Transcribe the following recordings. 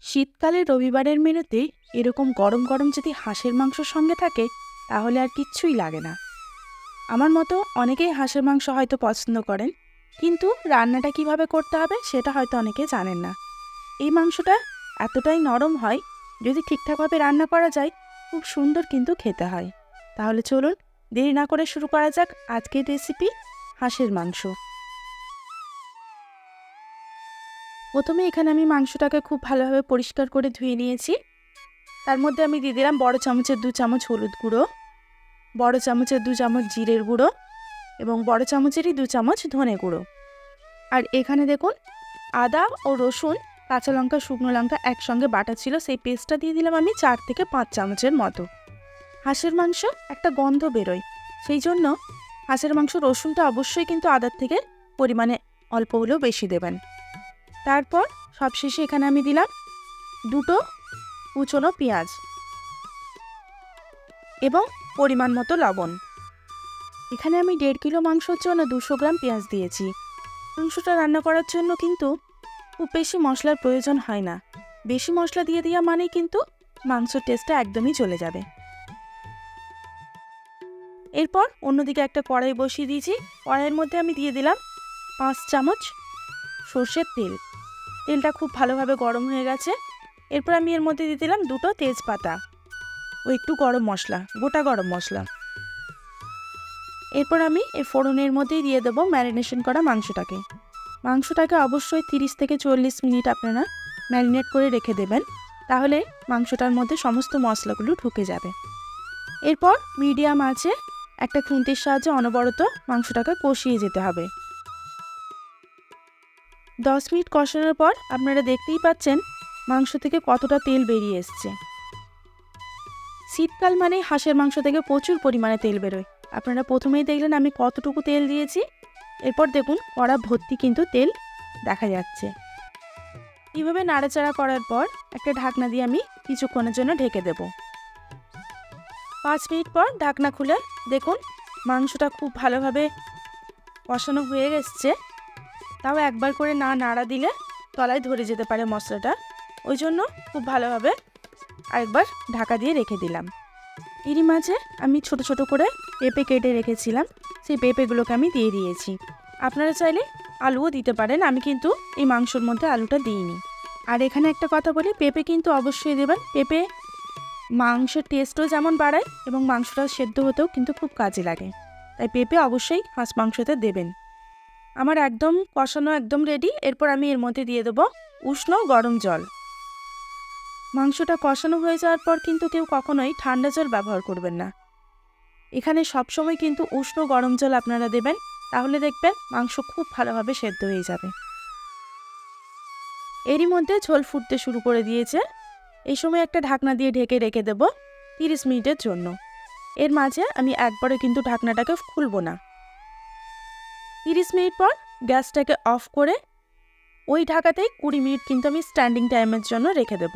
শীতকালে রবিবারের মেনুতে এরকম গরম গরম যদি হাঁসের মাংস সঙ্গে থাকে তাহলে আর কিচ্ছুই লাগে না। আমার মতো অনেকেই হাঁসের মাংস হয়তো পছন্দ করেন, কিন্তু রান্নাটা কিভাবে করতে হবে সেটা হয়তো অনেকে জানেন না। এই মাংসটা এতটাই নরম হয়, যদি ঠিকঠাকভাবে রান্না করা যায় খুব সুন্দর কিন্তু খেতে হয়। তাহলে চলুন দেরি না করে শুরু করা যাক আজকের রেসিপি হাঁসের মাংস। প্রথমে এখানে আমি মাংসটাকে খুব ভালোভাবে পরিষ্কার করে ধুয়ে নিয়েছি। তার মধ্যে আমি দিয়ে দিলাম বড় চামচের 2 চামচ হলুদ গুঁড়ো, বড় চামচের 2 চামচ জিরের গুঁড়ো এবং বড় চামচেরই 2 চামচ ধনে গুঁড়ো। আর এখানে দেখুন আদা ও রসুন, কাঁচা লঙ্কা, শুকনো লঙ্কা একসঙ্গে বাটা ছিল, সেই পেস্টটা দিয়ে দিলাম আমি 4 থেকে 5 চামচের মতো। হাঁসের মাংস একটা গন্ধ বেরোয়, সেই জন্য হাঁসের মাংস রসুনটা অবশ্যই কিন্তু আদার থেকে পরিমাণে অল্প হলেও বেশি দেবেন। তারপর সবশেষে এখানে আমি দিলাম 2টো কুচনো পেঁয়াজ এবং পরিমাণ মতো লবণ। এখানে আমি 1.5 কিলো মাংসের জন্য 200 গ্রাম পেঁয়াজ দিয়েছি। মাংসটা রান্না করার জন্য কিন্তু খুব বেশি মশলার প্রয়োজন হয় না, বেশি মশলা দিয়ে দেওয়া মানেই কিন্তু মাংসের টেস্টটা একদমই চলে যাবে। এরপর অন্যদিকে একটা কড়াই বসিয়ে দিয়েছি। কড়াইয়ের মধ্যে আমি দিয়ে দিলাম 5 চামচ সর্ষের তেল। তেলটা খুব ভালোভাবে গরম হয়ে গেছে। এরপর আমি এর মধ্যে দিয়ে দিলাম 2টো তেজপাতা ও একটু গরম মশলা, গোটা গরম মশলা। এরপর আমি এই ফোড়নের মধ্যেই দিয়ে দেবো ম্যারিনেশন করা মাংসটাকে। মাংসটাকে অবশ্যই 30 থেকে 40 মিনিট আপনারা ম্যারিনেট করে রেখে দেবেন, তাহলে মাংসটার মধ্যে সমস্ত মশলাগুলো ঢুকে যাবে। এরপর মিডিয়াম আঁচে একটা খুন্তির সাহায্যে অনবরত মাংসটাকে কষিয়ে যেতে হবে। 10 মিনিট কষানোর পর আপনারা দেখতেই পাচ্ছেন মাংস থেকে কতটা তেল বেরিয়ে এসছে। শীতকাল মানে হাঁসের মাংস থেকে প্রচুর পরিমাণে তেল বেরোয়। আপনারা প্রথমেই দেখলেন আমি কতটুকু তেল দিয়েছি। এরপর দেখুন কড়া ভর্তি কিন্তু তেল দেখা যাচ্ছে। এইভাবে নাড়াচাড়া করার পর একটা ঢাকনা দিয়ে আমি কিছুক্ষণের জন্য ঢেকে দেব। 5 মিনিট পর ঢাকনা খুলে দেখুন মাংসটা খুব ভালোভাবে কষানো হয়ে গেছে। তাও একবার করে না নাড়া দিলে তলায় ধরে যেতে পারে মশলাটা, ওই জন্য খুব ভালোভাবে আরেকবার ঢাকা দিয়ে রেখে দিলাম। এরই মাঝে আমি ছোট ছোট করে পেঁপে কেটে রেখেছিলাম, সেই পেঁপেগুলোকে আমি দিয়ে দিয়েছি। আপনারা চাইলে আলুও দিতে পারেন, আমি কিন্তু এই মাংসর মধ্যে আলুটা দিইনি। আর এখানে একটা কথা বলি, পেঁপে কিন্তু অবশ্যই দেবেন। পেঁপে মাংসের টেস্টও যেমন বাড়ায় এবং মাংসটা সেদ্ধ হতেও কিন্তু খুব কাজে লাগে, তাই পেঁপে অবশ্যই হাঁস মাংসতে দেবেন। আমার একদম কষানো একদম রেডি। এরপর আমি এর মধ্যে দিয়ে দেবো উষ্ণ গরম জল। মাংসটা কষানো হয়ে যাওয়ার পর কিন্তু কেউ কখনোই ঠান্ডা জল ব্যবহার করবেন না। এখানে সবসময় কিন্তু উষ্ণ গরম জল আপনারা দেবেন, তাহলে দেখবেন মাংস খুব ভালোভাবে সেদ্ধ হয়ে যাবে। এরই মধ্যে ঝোল ফুটতে শুরু করে দিয়েছে। এই সময় একটা ঢাকনা দিয়ে ঢেকে রেখে দেব 30 মিনিটের জন্য। এর মাঝে আমি একবারে কিন্তু ঢাকনাটাকে খুলব না। 30 মিনিট পর গ্যাসটাকে অফ করে ওই ঢাকাতেই 20 মিনিট কিন্তু আমি স্ট্যান্ডিং টাইমের জন্য রেখে দেব।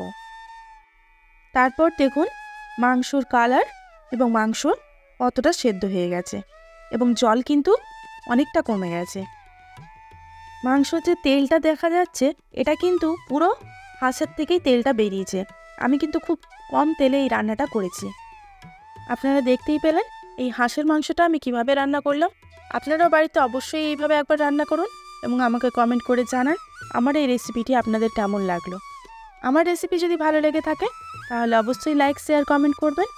তারপর দেখুন মাংসর কালার এবং মাংস কতটা সেদ্ধ হয়ে গেছে এবং জল কিন্তু অনেকটা কমে গেছে। মাংসর যে তেলটা দেখা যাচ্ছে এটা কিন্তু পুরো হাঁসের থেকেই তেলটা বেরিয়েছে। আমি কিন্তু খুব কম তেলে এই রান্নাটা করেছি। আপনারা দেখতেই পেলেন এই হাঁসের মাংসটা আমি কিভাবে রান্না করলাম। আপনারাও বাড়িতে অবশ্যই এইভাবে একবার রান্না করুন এবং আমাকে কমেন্ট করে জানান আমার এই রেসিপিটি আপনাদের কেমন লাগলো। আমার রেসিপি যদি ভালো লেগে থাকে তাহলে অবশ্যই লাইক, শেয়ার, কমেন্ট করবেন।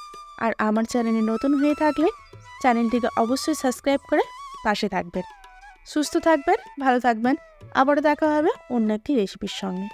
আর আমার চ্যানেলে নতুন হয়ে থাকলে চ্যানেলটিকে অবশ্যই সাবস্ক্রাইব করে পাশে থাকবেন। সুস্থ থাকবেন, ভালো থাকবেন। আবারও দেখা হবে অন্য একটি রেসিপির সঙ্গে।